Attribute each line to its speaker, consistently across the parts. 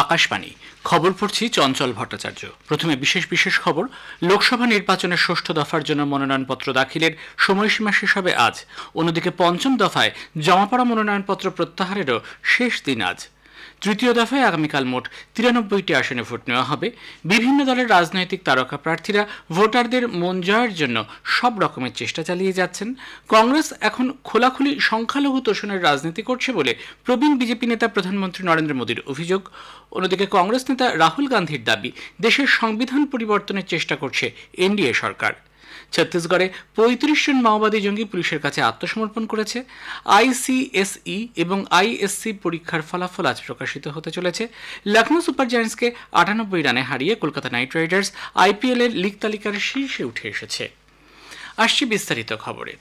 Speaker 1: আকাশবাণী খবর পড়ছি চঞ্চল ভট্টাচার্য। প্রথমে বিশেষ খবর। লোকসভা নির্বাচনের ষষ্ঠ দফার জন্য মনোনয়নপত্র দাখিলের সময়সীমা শেষ হবে আজ। অন্যদিকে পঞ্চম দফায় জমা পড়া মনোনয়নপত্র প্রত্যাহারেরও শেষ দিন আজ। তৃতীয় দফায় আগামীকাল মোট 93টি আসনে ভোট নেওয়া হবে। বিভিন্ন দলের রাজনৈতিক তারকা প্রার্থীরা ভোটারদের মন জয়ের জন্য সব রকমের চেষ্টা চালিয়ে যাচ্ছেন। কংগ্রেস এখন খোলাখুলি সংখ্যালঘু তোষণের রাজনীতি করছে বলে প্রবীণ বিজেপি নেতা প্রধানমন্ত্রী নরেন্দ্র মোদীর অভিযোগ। অন্যদিকে কংগ্রেস নেতা রাহুল গান্ধীর দাবি, দেশের সংবিধান পরিবর্তনের চেষ্টা করছে এনডিএ সরকার। ছত্তিশগড়ে ৩৫ জন মাওবাদী জঙ্গি পুলিশের কাছে আত্মসমর্পণ করেছে। আইসিএসই এবং আইএসসি পরীক্ষার ফলাফল আজ প্রকাশিত হতে চলেছে। লখনৌ সুপার জায়ান্টসকে ৯৮ রানে হারিয়ে কলকাতা নাইট রাইডার্স আইপিএল এর লিগ তালিকার শীর্ষে উঠে এসেছে। আসছে বিস্তারিত খবরে।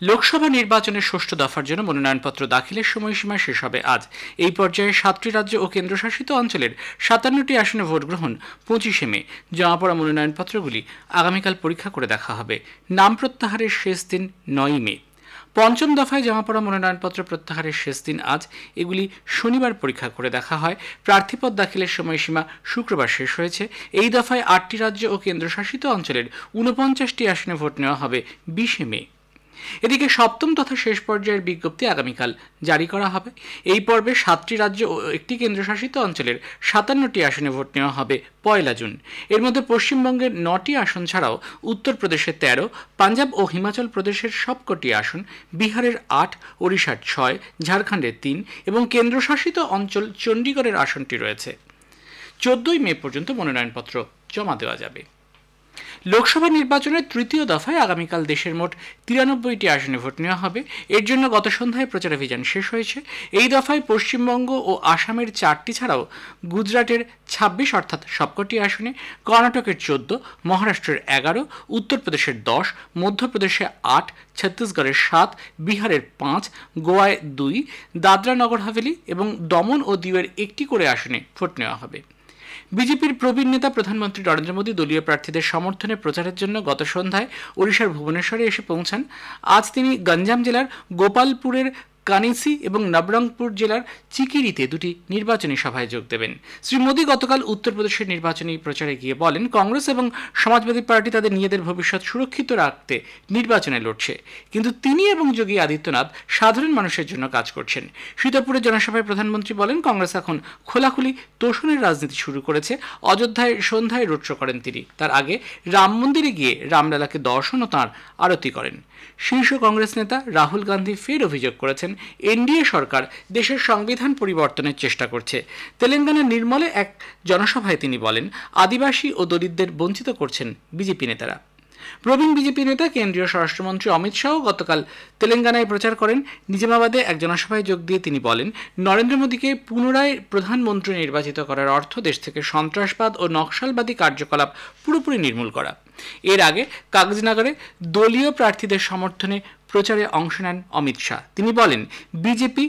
Speaker 1: লোকসভা নির্বাচনের ষষ্ঠ দফার জন্য মনোনয়নপত্র দাখিলের সময়সীমা শেষ হবে আজ। এই পর্যায়ে ৭টি রাজ্য ও কেন্দ্রশাসিত অঞ্চলের ৫৭টি আসনে ভোট গ্রহণ ২৫ মে। জমা পড়া মনোনয়নপত্রগুলি আগামীকাল পরীক্ষা করে দেখা হবে। নাম প্রত্যাহারের শেষ দিন ৯ মে। পঞ্চম দফায় জমা পড়া মনোনয়নপত্র প্রত্যাহারের শেষ দিন আজ। এগুলি শনিবার পরীক্ষা করে দেখা হয়। প্রার্থীপদ দাখিলের সময়সীমা শুক্রবার শেষ হয়েছে। এই দফায় ৮টি রাজ্য ও কেন্দ্রশাসিত অঞ্চলের ৪৯টি আসনে ভোট নেওয়া হবে ২০ মে। এদিকে সপ্তম তথা শেষ পর্যায়ের বিজ্ঞপ্তি আগামীকাল জারি করা হবে। এই পর্বে ৭টি রাজ্য ও একটি কেন্দ্রশাসিত অঞ্চলের ৫৭টি আসনে ভোট নেওয়া হবে ১ জুন। এর মধ্যে পশ্চিমবঙ্গের ৯টি আসন ছাড়াও উত্তরপ্রদেশের ১৩, পাঞ্জাব ও হিমাচল প্রদেশের সবকটি আসন, বিহারের ৮, ওড়িশার ৬, ঝাড়খণ্ডের ৩ এবং কেন্দ্রশাসিত অঞ্চল চণ্ডীগড়ের আসনটি রয়েছে। ১৪ মে পর্যন্ত মনোনয়নপত্র জমা দেওয়া যাবে। লোকসভা নির্বাচনের তৃতীয় দফায় আগামীকাল দেশের মোট ৯৩টি আসনে ভোট নেওয়া হবে। এর জন্য গত সন্ধ্যায় প্রচারাভিযান শেষ হয়েছে। এই দফায় পশ্চিমবঙ্গ ও আসামের ৪টি ছাড়াও গুজরাটের ২৬ অর্থাৎ সবকটি আসনে, কর্ণাটকের ১৪, মহারাষ্ট্রের ১১, উত্তরপ্রদেশের ১০, মধ্যপ্রদেশে ৮, ছত্তিশগড়ের ৭, বিহারের ৫, গোয়ায় ২, দাদরা নগর হাভেলি এবং দমন ও দিউয়ের একটি করে আসনে ভোট নেওয়া হবে। বিজেপির প্রবীণ নেতা প্রধানমন্ত্রী নরেন্দ্র মোদী দলীয় প্রার্থীদের সমর্থনে প্রচারের জন্য গত সন্ধ্যায় ওড়িশার ভুবনেশ্বরে এসে পৌঁছান। আজ তিনি গঞ্জাম জেলার গোপালপুরের কানিসি এবং নবরঙ্গপুর জেলার চিকিরিতে দুটি নির্বাচনী সভায় যোগ দেবেন। শ্রী মোদী গতকাল উত্তরপ্রদেশের নির্বাচনী প্রচারে গিয়ে বলেন, কংগ্রেস এবং সমাজবাদী পার্টি তাদের নিজেদের ভবিষ্যৎ সুরক্ষিত রাখতে নির্বাচনে লড়ছে, কিন্তু তিনি এবং যোগী আদিত্যনাথ সাধারণ মানুষের জন্য কাজ করছেন। সীতাপুরের জনসভায় প্রধানমন্ত্রী বলেন, কংগ্রেস এখন খোলাখুলি তোষণের রাজনীতি শুরু করেছে। অযোধ্যায় সন্ধ্যায় রোড শো করেন তিনি। তার আগে রাম মন্দিরে গিয়ে রামলালাকে দর্শন ও তাঁর আরতি করেন। শীর্ষ কংগ্রেস নেতা রাহুল গান্ধী ফের অভিযোগ করেছেন, এনডিএ সরকার দেশের সংবিধান পরিবর্তনের চেষ্টা করছে। তেলেঙ্গানার নির্মলে এক জনসভায় তিনি বলেন, আদিবাসী ও দলিতদের বঞ্চিত করছেন বিজেপি নেতারা। প্রবীণ বিজেপি নেতা কেন্দ্রীয় স্বরাষ্ট্রমন্ত্রী অমিত শাহ গতকাল তেলেঙ্গানায় প্রচার করেন। নিজামাবাদে এক জনসভায় যোগ দিয়ে তিনি বলেন, নরেন্দ্র মোদীকে পুনরায় প্রধানমন্ত্রী নির্বাচিত করার অর্থ দেশ থেকে সন্ত্রাসবাদ ও নকশালবাদী কার্যকলাপ পুরোপুরি নির্মূল করা। এর আগে কাগজনগরে দলীয় প্রার্থীদের সমর্থনে প্রচারে অংশ নেন অমিত শাহ। তিনি বলেন, বিজেপি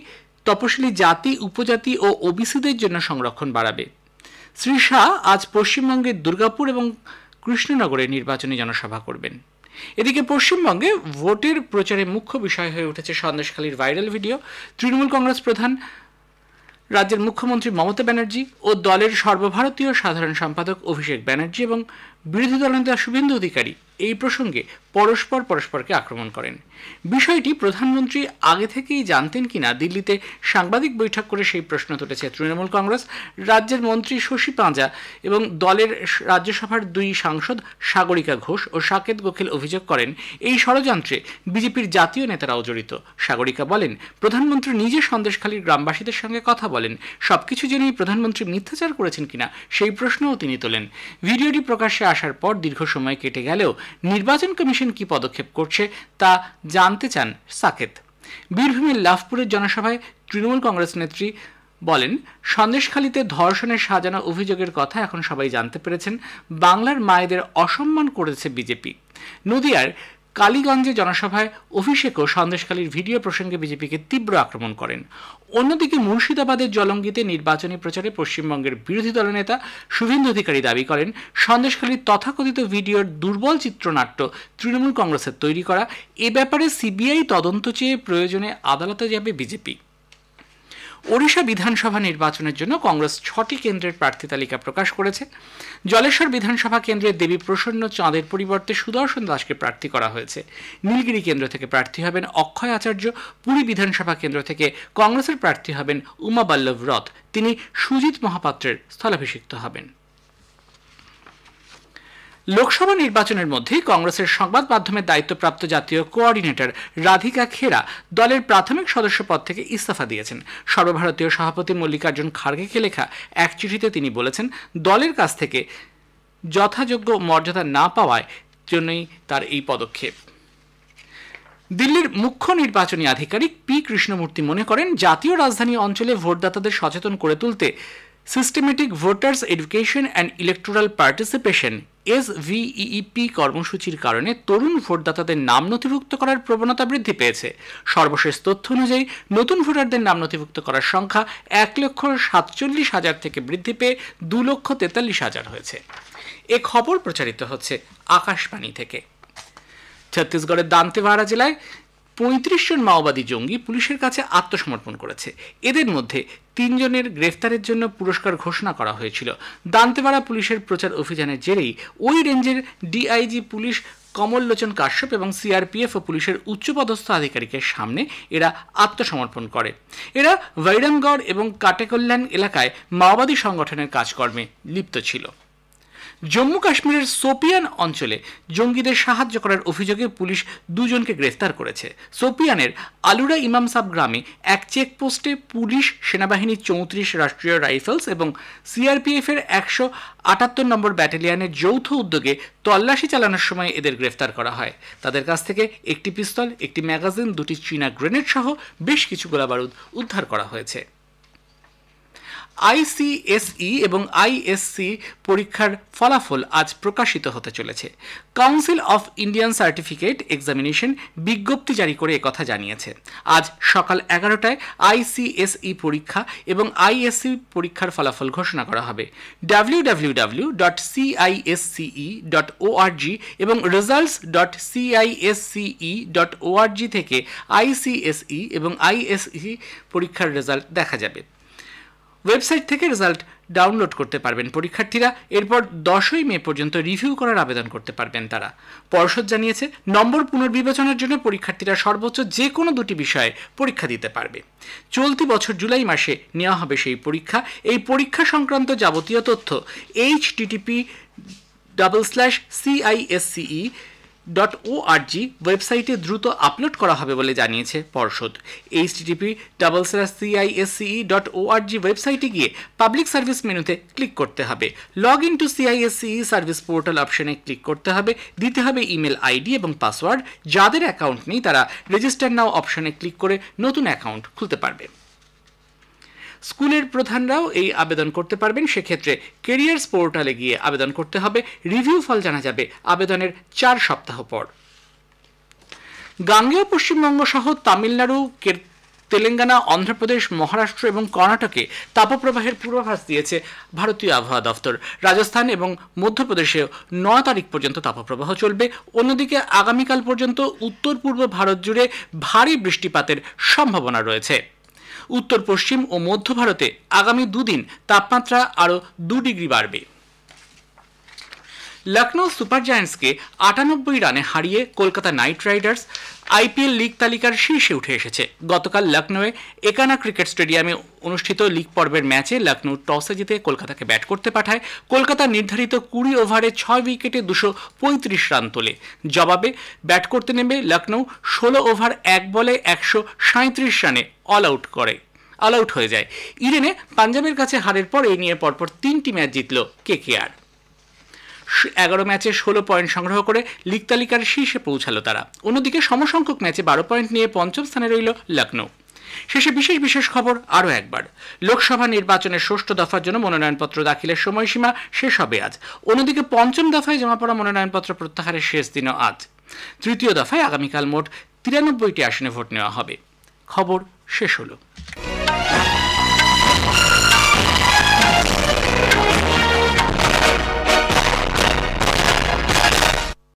Speaker 1: তপশিলি জাতি, উপজাতি ও ওবিসিদের জন্য সংরক্ষণ বাড়াবে। শ্রী শাহ আজ পশ্চিমবঙ্গের দুর্গাপুর এবং কৃষ্ণনগরে নির্বাচনী জনসভা করবেন। এদিকে পশ্চিমবঙ্গে ভোটের প্রচারে মুখ্য বিষয় হয়ে উঠেছে সন্দেশখালীর ভাইরাল ভিডিও। তৃণমূল কংগ্রেস প্রধান, রাজ্যের মুখ্যমন্ত্রী মমতা ব্যানার্জি ও দলের সর্বভারতীয় সাধারণ সম্পাদক অভিষেক ব্যানার্জি এবং বিরোধী দলনেতা শুভেন্দু অধিকারী এই প্রসঙ্গে পরস্পরকে আক্রমণ করেন। বিষয়টি প্রধানমন্ত্রী আগে থেকেই জানতেন কিনা দিল্লিতে সাংবাদিক বৈঠক করে সেই প্রশ্ন তুলেছে তৃণমূল কংগ্রেস। রাজ্যের মন্ত্রী শশী পাঁজা এবং দলের রাজ্যসভার ২ সাংসদ সাগরিকা ঘোষ ও সাকেত গোখেল অভিযোগ করেন, এই ষড়যন্ত্রে বিজেপির জাতীয় নেতারাও জড়িত। সাগরিকা বলেন, প্রধানমন্ত্রী নিজে সন্দেশখালীর গ্রামবাসীদের সঙ্গে কথা বলেন। সবকিছু জেনেই প্রধানমন্ত্রী মিথ্যাচার করেছেন কিনা সেই প্রশ্নও তিনি তোলেন। ভিডিওটি প্রকাশ্যে আসার পর দীর্ঘ সময় কেটে গেলেও নির্বাচন কমিশন কি পদক্ষেপ করছে তা জানতে চান সাকেত। বীরভূমের লাভপুরের জনসভায় তৃণমূল কংগ্রেস নেত্রী বলেন, সন্দেশখালীতে ধর্ষণের সাজানো অভিযোগের কথা এখন সবাই জানতে পেরেছেন। বাংলার মায়েদের অসম্মান করেছে বিজেপি। নদিয়ার কালীগঞ্জে জনসভায় অভিষেকও সন্দেশখালীর ভিডিও প্রসঙ্গে বিজেপিকে তীব্র আক্রমণ করেন। অন্যদিকে মুর্শিদাবাদের জলঙ্গিতে নির্বাচনী প্রচারে পশ্চিমবঙ্গের বিরোধী দলনেতা শুভেন্দু অধিকারী দাবি করেন, সন্দেশখালীর তথাকথিত ভিডিওর দুর্বল চিত্রনাট্য তৃণমূল কংগ্রেসের তৈরি করা। এ ব্যাপারে সিবিআই তদন্ত চেয়ে প্রয়োজনে আদালতে যাবে বিজেপি। ওড়িশা বিধানসভা নির্বাচনের জন্য কংগ্রেস 6টি কেন্দ্রের প্রার্থী তালিকা প্রকাশ করেছে। জলেশ্বর বিধানসভা কেন্দ্রে দেবী প্রসন্ন চাঁদের পরিবর্তে সুদর্শন দাসকে প্রার্থী করা হয়েছে। নীলগিরি কেন্দ্র থেকে প্রার্থী হবেন অক্ষয় আচার্য। পুরী বিধানসভা কেন্দ্র থেকে কংগ্রেসের প্রার্থী হবেন উমা বল্লভ রথ, তিনি সুজিত মহাপাত্রের স্থলাভিষিক্ত হবেন। লোকসভা নির্বাচনের মধ্যেই কংগ্রেসের সংবাদ মাধ্যমের দায়িত্বপ্রাপ্ত জাতীয় কোঅর্ডিনেটর রাধিকা খেরা দলের প্রাথমিক সদস্য পদ থেকে ইস্তফা দিয়েছেন। সর্বভারতীয় সভাপতি মল্লিকার্জুন খার্গেকে লেখা এক চিঠিতে তিনি বলেছেন, দলের কাছ থেকে যথাযোগ্য মর্যাদা না পাওয়ার জন্যই তার এই পদক্ষেপ। দিল্লির মুখ্য নির্বাচনী আধিকারিক পি কৃষ্ণমূর্তি মনে করেন, জাতীয় রাজধানী অঞ্চলে ভোটদাতাদের সচেতন করে তুলতে systematic voters education and electoral participation SVEEP কর্মসূচির কারণে তরুণ ভোটদাতাদের নাম নথিভুক্ত করার প্রবণতা বৃদ্ধি পেয়েছে। সর্বশেষ তথ্য অনুযায়ী নতুন ভোটারদের নাম নথিভুক্ত করার সংখ্যা 1,47,000 থেকে বৃদ্ধি পেয়ে 2,43,000 হয়েছে। এ খবর প্রচারিত হচ্ছে আকাশবাণী থেকে। ছত্তিশগড়ের দান্তেওয়াড়া জেলায় 35 জন মাওবাদী জঙ্গি পুলিশের কাছে আত্মসমর্পণ করেছে। এদের মধ্যে 3 জনের গ্রেফতারের জন্য পুরস্কার ঘোষণা করা হয়েছিল। দান্তেওয়াড়া পুলিশের প্রচার অভিযানের জেরেই ওই রেঞ্জের ডিআইজি পুলিশ কমল লোচন কাশ্যপ এবং সিআরপিএফ ও পুলিশের উচ্চপদস্থ আধিকারিকের সামনে এরা আত্মসমর্পণ করে। এরা বৈরামগড় এবং কাটেকল্যাণ এলাকায় মাওবাদী সংগঠনের কাজকর্মে লিপ্ত ছিল। জম্মু কাশ্মীরের সোপিয়ান অঞ্চলে জঙ্গিদের সাহায্য করার অভিযোগে পুলিশ 2 জনকে গ্রেফতার করেছে। সোপিয়ানের আলুরা ইমামসাব গ্রামে এক চেকপোস্টে পুলিশ, সেনাবাহিনী 34 রাষ্ট্রীয় রাইফেলস এবং সিআরপিএফের 178 নম্বর ব্যাটালিয়নের যৌথ উদ্যোগে তল্লাশি চালানোর সময় এদের গ্রেফতার করা হয়। তাদের কাছ থেকে একটি পিস্তল, একটি ম্যাগাজিন, 2টি চীনা গ্রেনেড সহ বেশ কিছু গোলাবারুদ উদ্ধার করা হয়েছে। ICSE এবং ISC পরীক্ষার ফলাফল আজ প্রকাশিত হতে চলেছে। Council of Indian certificate examination বিজ্ঞপ্তি জারি করে একথা জানিয়েছে। আজ সকাল 11টায় ICSE পরীক্ষা এবং ISC পরীক্ষার ফলাফল ঘোষণা করা হবে। www.cisce.org এবং results.cisce.org থেকে ICSE এবং ISC পরীক্ষার রেজাল্ট দেখা যাবে। ওয়েবসাইট থেকে রেজাল্ট ডাউনলোড করতে পারবেন পরীক্ষার্থীরা। এরপর 10ই মে পর্যন্ত রিভিউ করার আবেদন করতে পারবেন তারা। পর্ষদ জানিয়েছে, নম্বর পুনর্বিবেচনার জন্য পরীক্ষার্থীরা সর্বোচ্চ যে কোনো 2টি বিষয়ে পরীক্ষা দিতে পারবে। চলতি বছর জুলাই মাসে নেওয়া হবে সেই পরীক্ষা। এই পরীক্ষা সংক্রান্ত যাবতীয় তথ্য http://cisce.org ওয়েবসাইটে দ্রুত আপলোড করা হবে বলে জানিয়েছে পর্ষদ। http://cisce.org ওয়েবসাইটে গিয়ে পাবলিক সার্ভিস মেনুতে ক্লিক করতে হবে। Log in to CISCE service portal অপশনে ক্লিক করতে হবে। দিতে হবে ইমেল আইডি এবং পাসওয়ার্ড। যাদের অ্যাকাউন্ট নেই তারা রেজিস্টার নাও অপশনে ক্লিক করে নতুন অ্যাকাউন্ট খুলতে পারবে। স্কুলের প্রধানরাও এই আবেদন করতে পারবেন। সেক্ষেত্রে কেরিয়ার্স পোর্টালে গিয়ে আবেদন করতে হবে। রিভিউ ফল জানা যাবে আবেদনের 4 সপ্তাহ পর। গাঙ্গেয় পশ্চিমবঙ্গ সহ তামিলনাড়ু, তেলেঙ্গানা, অন্ধ্রপ্রদেশ, মহারাষ্ট্র এবং কর্ণাটকে তাপপ্রবাহের পূর্বাভাস দিয়েছে ভারতীয় আবহাওয়া দফতর। রাজস্থান এবং মধ্যপ্রদেশেও 9 তারিখ পর্যন্ত তাপপ্রবাহ চলবে। অন্যদিকে আগামীকাল পর্যন্ত উত্তর পূর্ব ভারত জুড়ে ভারী বৃষ্টিপাতের সম্ভাবনা রয়েছে। উত্তর পশ্চিম ও মধ্য ভারতে আগামী 2 দিন তাপমাত্রা আরও 2 ডিগ্রি বাড়বে। লখনৌ সুপার জায়ান্টসকে 98 রানে হারিয়ে Kolkata night Riders IPL league তালিকার শীর্ষে উঠে এসেছে। গতকাল লখনৌয়ে একানা ক্রিকেট স্টেডিয়ামে অনুষ্ঠিত লিগ পর্বের ম্যাচে লখনৌ টসে জিতে কলকাতাকে ব্যাট করতে পাঠায়। কলকাতা নির্ধারিত 20 ওভারে 6 উইকেটে 235 রান তোলে। জবাবে ব্যাট করতে নেমে লখনৌ 16 ওভার 1 বলে 137 রানে অল আউট হয়ে যায়। ইডেনে পাঞ্জাবের কাছে হারের পর এই নিয়ে পরপর 3টি ম্যাচ জিতল KKR। 11 ম্যাচে 16 পয়েন্ট সংগ্রহ করে লিগ তালিকার শীর্ষে পৌঁছালো তারা। অন্যদিকে সমসংখ্যক ম্যাচে 12 পয়েন্ট নিয়ে 5ম স্থানে রইল লখনৌ। শেষে বিশেষ খবর আরও একবার। লোকসভা নির্বাচনের 6ষ্ঠ দফার জন্য মনোনয়নপত্র দাখিলের সময়সীমা শেষ হবে আজ। অন্যদিকে 5ম দফায় জমা পড়া মনোনয়নপত্র প্রত্যাহারের শেষ দিনও আজ। 3য় দফায় আগামীকাল মোট 93টি আসনে ভোট নেওয়া হবে। খবর শেষ হলো।